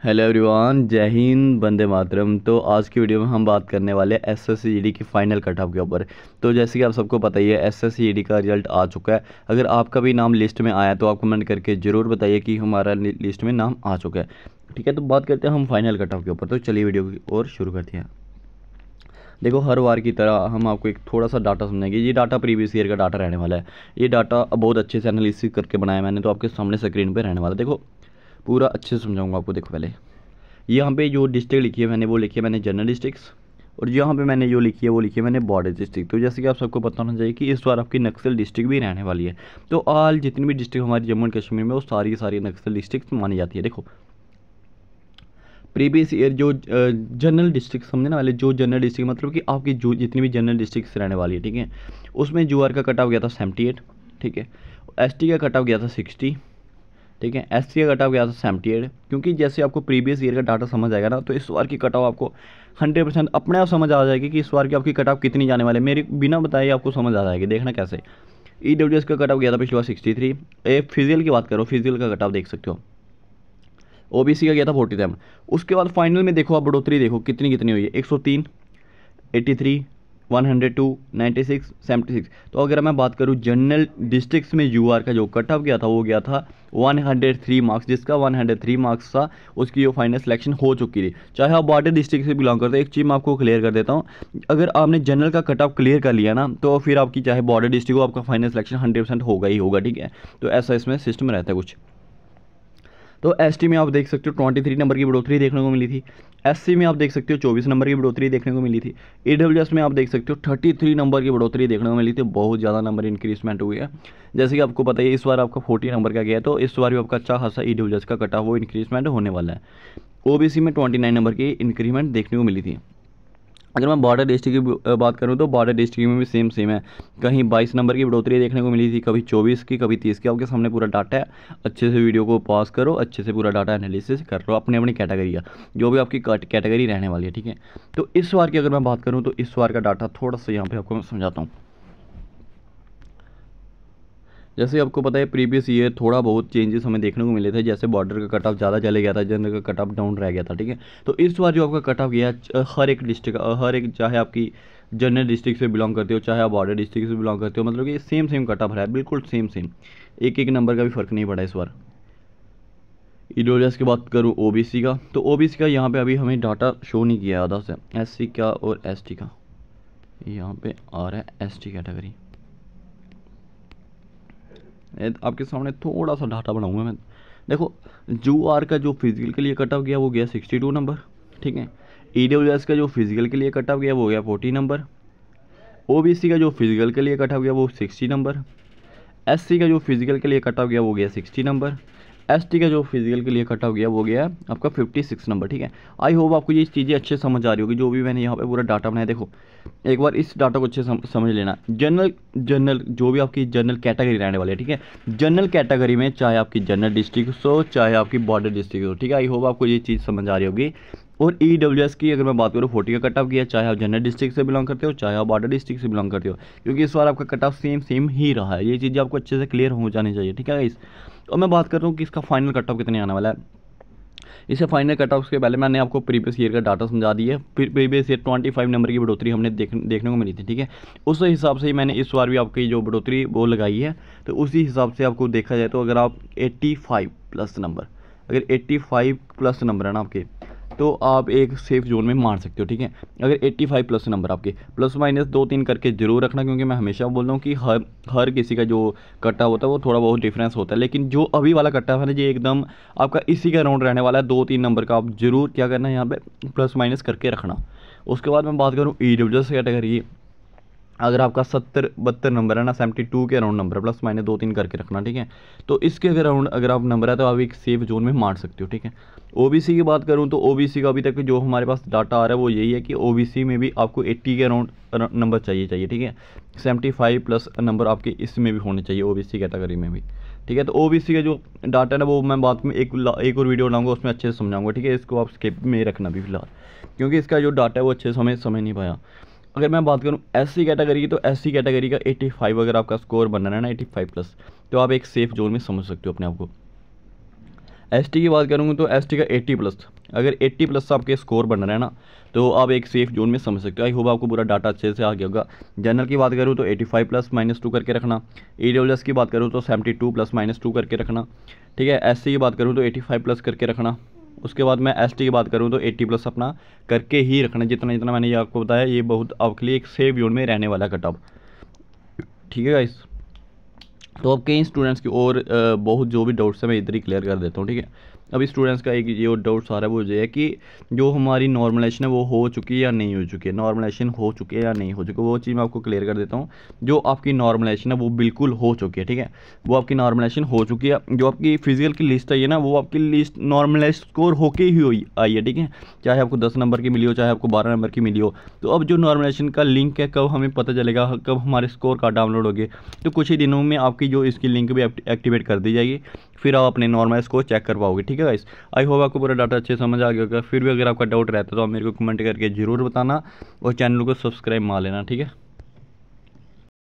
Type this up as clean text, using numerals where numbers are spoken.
Hello everyone, जय हिंद, वंदे मातरम। तो आज की वीडियो में हम बात करने वाले हैं एसएससी जीडी की फाइनल कट ऑफ के ऊपर। तो जैसे कि आप सबको पता ही है, एसएससी जीडी का रिजल्ट आ चुका है। अगर आपका भी नाम लिस्ट में आया तो आप कमेंट करके ज़रूर बताइए कि हमारा लिस्ट में नाम आ चुका है। ठीक है, तो बात करते हैं हम फाइनल कट ऑफ के ऊपर। तो चलिए वीडियो की ओर शुरू करते हैं। देखो, हर बार की तरह हम आपको एक थोड़ा सा डाटा समझेंगे। ये डाटा प्रीवियस ईयर का डाटा रहने वाला है। ये डाटा बहुत अच्छे से एनालिसिस करके बनाया मैंने, तो आपके सामने स्क्रीन पर रहने वाला है। देखो, पूरा अच्छे से समझाऊंगा आपको। देखो, पहले यहाँ पे जो डिस्ट्रिक्ट लिखी है मैंने, वो लिखी है मैंने जनरल डिस्ट्रिक्ट्स, और यहाँ पे मैंने जो लिखी है वो लिखी है मैंने बॉर्डर डिस्ट्रिक्ट। तो जैसे कि आप सबको पता होना चाहिए कि इस बार आपकी नक्सल डिस्ट्रिक्ट भी रहने वाली है। तो ऑल जितनी भी डिस्ट्रिक्ट हमारी जम्मू एंड कश्मीर में, वो सारी सारी नक्सल डिस्ट्रिक्ट मानी जाती है। देखो, प्रीवियस ईयर जो जनरल डिस्ट्रिक्ट समझने वाले, जो जनरल डिस्ट्रिक्ट मतलब कि आपकी जो जितनी भी जनरल डिस्ट्रिक्ट रहने वाली है, ठीक है, उसमें यूआर का कट ऑफ गया था 78। ठीक है, एसटी का कट ऑफ गया था 60। ठीक है, एससी का कट ऑफ गया था 78। क्योंकि जैसे आपको प्रीवियस ईयर का डाटा समझ आएगा ना, तो इस बार की कट ऑफ आपको 100% अपने आप समझ आ जाएगी कि इस बार की आपकी कट ऑफ कितनी जाने वाली है। मेरी बिना बताए आपको समझ आ जाएगी। देखना कैसे। ईडब्ल्यूएस का कट ऑफ गया था पिछली बार 63। फिजिकल की बात करो, फिजिकल का कट ऑफ देख सकते हो। ओबीसी का गया था 47। उसके बाद फाइनल में देखो, आप बढ़ोतरी देखो कितनी कितनी हुई है। 103, 83, 102, 96, 76। तो अगर मैं बात करूं जनरल डिस्ट्रिक्ट्स में, यूआर का जो कट ऑफ गया था वो गया था 103 मार्क्स। जिसका 103 मार्क्स था, उसकी जो फाइनल सिलेक्शन हो चुकी थी, चाहे आप बॉर्डर डिस्ट्रिक्ट से बिलोंग करते हैं। एक चीज़ मैं आपको क्लियर कर देता हूँ, अगर आपने जनरल का कट ऑफ क्लियर कर लिया ना, तो फिर आपकी चाहे बॉर्डर डिस्ट्रिक्ट हो, आपका फाइनल सिलेक्शन 100% होगा ही होगा। ठीक है, तो ऐसा इसमें सिस्टम रहता है कुछ। तो एसटी में आप देख सकते हो 23 नंबर की बढ़ोतरी देखने को मिली थी। एससी में आप देख सकते हो 24 नंबर की बढ़ोतरी देखने को मिली थी। ईडब्ल्यूएस में आप देख सकते हो 33 नंबर की बढ़ोतरी देखने को मिली थी। बहुत ज़्यादा नंबर इंक्रीजमेंट हुई है। जैसे कि आपको पता है, इस बार आपका 40 नंबर का गया है, तो इस बार भी आपका अच्छा खासा ईडब्ल्यूएस का कटा वो इंक्रीजमेंट होने वाला है। ओबीसी में 29 नंबर की इंक्रीमेंट देखने को मिली थी। अगर मैं बॉर्डर डिस्ट्रिक्ट की बात करूं, तो बॉर्डर डिस्ट्रिक्ट में भी सेम है। कहीं 22 नंबर की बढ़ोतरी देखने को मिली थी, कभी 24 की, कभी 30 की। आपके सामने पूरा डाटा है। अच्छे से वीडियो को पॉज करो, अच्छे से पूरा डाटा एनालिसिस कर लो अपनी अपनी कैटेगरी का, जो भी आपकी कैटेगरी रहने वाली है। ठीक है, तो इस बार की अगर मैं बात करूँ, तो इस बार का डाटा थोड़ा सा यहाँ पर आपको मैं समझाता हूँ। जैसे आपको पता है, प्रीवियस ईयर थोड़ा बहुत चेंजेस हमें देखने को मिले थे। जैसे बॉर्डर का कट ऑफ ज़्यादा चले गया था, जनरल का कट ऑफ डाउन रह गया था। ठीक है, तो इस बार जो आपका कट ऑफ गया है, हर एक डिस्ट्रिक्ट, हर एक, चाहे आपकी जनरल डिस्ट्रिक्ट से बिलोंग करते हो, चाहे आप बॉर्डर डिस्ट्रिक्ट से बिलोंग करते हो, मतलब कि सेम कट ऑफ रहा है, बिल्कुल सेम। एक एक नंबर का भी फर्क नहीं पड़ा इस बार। ईडब्ल्यूएस की बात करूँ ओबीसी का, तो ओबीसी का यहाँ पे अभी हमें डाटा शो नहीं किया आधा से। एससी का और एसटी का यहाँ पे आ रहा है। एसटी कैटेगरी आपके सामने थोड़ा सा डाटा बनाऊंगा मैं। देखो, यूआर का जो फिजिकल के लिए कट ऑफ गया वो गया 62 नंबर। ठीक है, ईडब्ल्यूएस का जो फिजिकल के लिए कट ऑफ गया वो गया 40 नंबर। ओबीसी का जो फिजिकल के लिए कट ऑफ गया वो 60 नंबर। एससी का जो फिजिकल के लिए कट ऑफ गया वो गया 60 नंबर। एसटी का जो फिजिकल के लिए कट ऑफ गया वो गया आपका 56 नंबर। ठीक है, आई होप आपको ये चीज़ें अच्छे समझ आ रही होगी, जो भी मैंने यहाँ पे पूरा डाटा बनाया। देखो, एक बार इस डाटा को अच्छे समझ लेना। जनरल जो भी आपकी जनरल कैटेगरी रहने वाली है, ठीक है, जनरल कैटेगरी में चाहे आपकी जनरल डिस्ट्रिक्ट हो, चाहे आपकी बॉर्डर डिस्ट्रिक्ट हो, ठीक है, आई होप आपको ये चीज़ समझ आ रही होगी। और ईडब्ल्यूएस की अगर मैं बात करूँ, 40 का कट ऑफ किया, चाहे आप जनरल डिस्ट्रिक्ट से बिलोंग करते हो, चाहे आप बॉर्डर डिस्ट्रिक्ट से बिलोंग करते हो, क्योंकि इस बार आपका कट ऑफ सेम ही रहा है। ये चीज़ें आपको अच्छे से क्लियर हो जानी चाहिए। ठीक है, इस तो मैं बात कर रहा हूँ कि इसका फाइनल कट ऑफ कितने आने वाला है। इसे फाइनल कट ऑफ के पहले मैंने आपको प्रीवियस ईयर का डाटा समझा दिया है। प्रीवियस ईयर 25 नंबर की बढ़ोतरी हमने देखने को मिली थी। ठीक है, उस हिसाब से ही मैंने इस बार भी आपकी जो बढ़ोतरी वो लगाई है, तो उसी हिसाब से आपको देखा जाए, तो अगर आप 85 प्लस नंबर, अगर 85 प्लस नंबर है ना आपके, तो आप एक सेफ जोन में मार सकते हो। ठीक है, अगर 85 प्लस नंबर आपके, प्लस माइनस 2-3 करके जरूर रखना, क्योंकि मैं हमेशा बोलता हूँ कि हर किसी का जो कट्टा होता है वो थोड़ा बहुत डिफरेंस होता है। लेकिन जो अभी वाला कट्टा है ना, ये एकदम आपका इसी का राउंड रहने वाला है। 2-3 नंबर का आप जरूर क्या करना है, यहाँ पे प्लस माइनस करके रखना। उसके बाद मैं बात करूँ ईडब्ल्यूएस कैटेगरी, अगर आपका 70-72 नंबर है ना, 72 के अराउंड नंबर है, प्लस माइनस 2-3 करके रखना। ठीक है, तो इसके अगर अराउंड अगर आप नंबर है, तो आप एक सेफ जोन में मार सकते हो। ठीक है, ओबीसी की बात करूं, तो ओबीसी का अभी तक जो हमारे पास डाटा आ रहा है वो यही है कि ओबीसी में भी आपको 80 के अराउंड नंबर चाहिए। ठीक है, 75 प्लस नंबर आपके इसमें भी होने चाहिए, ओबीसी कैटेगरी में भी। ठीक है, तो ओबीसी का जो डाटा है ना, वो मैं बाद में एक और वीडियो बनाऊंगा, उसमें अच्छे से समझाऊंगा। ठीक है, इसको आप स्किप में रखना भी फिलहाल, क्योंकि इसका जो डाटा है वो अच्छे से समझ नहीं पाया। अगर मैं बात करूं एससी कैटेगरी की, तो एससी कैटेगरी का 85 अगर आपका स्कोर बन रहा है ना, 85 प्लस, तो आप एक सेफ जोन में समझ सकते हो अपने आप को। एसटी की बात करूँगा तो एसटी का 80+, अगर 80+ आपके स्कोर बन रहे हैं ना तो आप एक सेफ जोन में समझ सकते हो। आई होप आपको पूरा डाटा अच्छे से आ गया होगा। जनरल की बात करूँ तो 85+ -2 करके रखना। ईडब्ल्यूएस की बात करूँ तो 72+ -2 करके रखना। ठीक है, एससी की बात करूँ तो 85+ करके रखना। उसके बाद मैं एसटी की बात करूँ तो 80+ अपना करके ही रखना। जितना जितना मैंने ये आपको बताया ये बहुत आपके लिए एक सेफ जोन में रहने वाला कट ऑफ। ठीक है गाइस, तो अब कई स्टूडेंट्स की और बहुत जो भी डाउट्स है मैं इधर ही क्लियर कर देता हूँ। ठीक है, अभी स्टूडेंट्स का एक ये और डाउट्स आ रहा है वो ये है कि जो हमारी नॉर्मलाइजेशन है वो हो चुकी है या नहीं हो चुकी है, नॉर्मलाइजेशन हो चुकी है या नहीं हो चुकी है, वो चीज़ मैं आपको क्लियर कर देता हूँ। जो आपकी नॉर्मलाइजेशन है वो बिल्कुल हो चुकी है। ठीक है, वो आपकी नॉर्मलाइजेशन हो चुकी है। जो आपकी फिजिकल की लिस्ट आई है ना वो आपकी लिस्ट नॉर्मलाइज स्कोर होके ही हुई आई है। ठीक है, चाहे आपको 10 नंबर की मिली हो, चाहे आपको 12 नंबर की मिली हो। तो अब जो नॉर्मलाइजेशन का लिंक है कब हमें पता चलेगा, कब हमारे स्कोर कार्ड डाउनलोड होगी, तो कुछ ही दिनों में आपकी जो इसकी लिंक भी एक्टिवेट कर दी जाएगी, फिर आप अपने नॉर्मल स्कोर चेक कर पाओगे। ठीक है गाइस, आई होप आपको पूरा डाटा अच्छे समझ आ गया होगा। फिर भी अगर आपका डाउट रहता है तो आप मेरे को कमेंट करके ज़रूर बताना और चैनल को सब्सक्राइब मार लेना। ठीक है।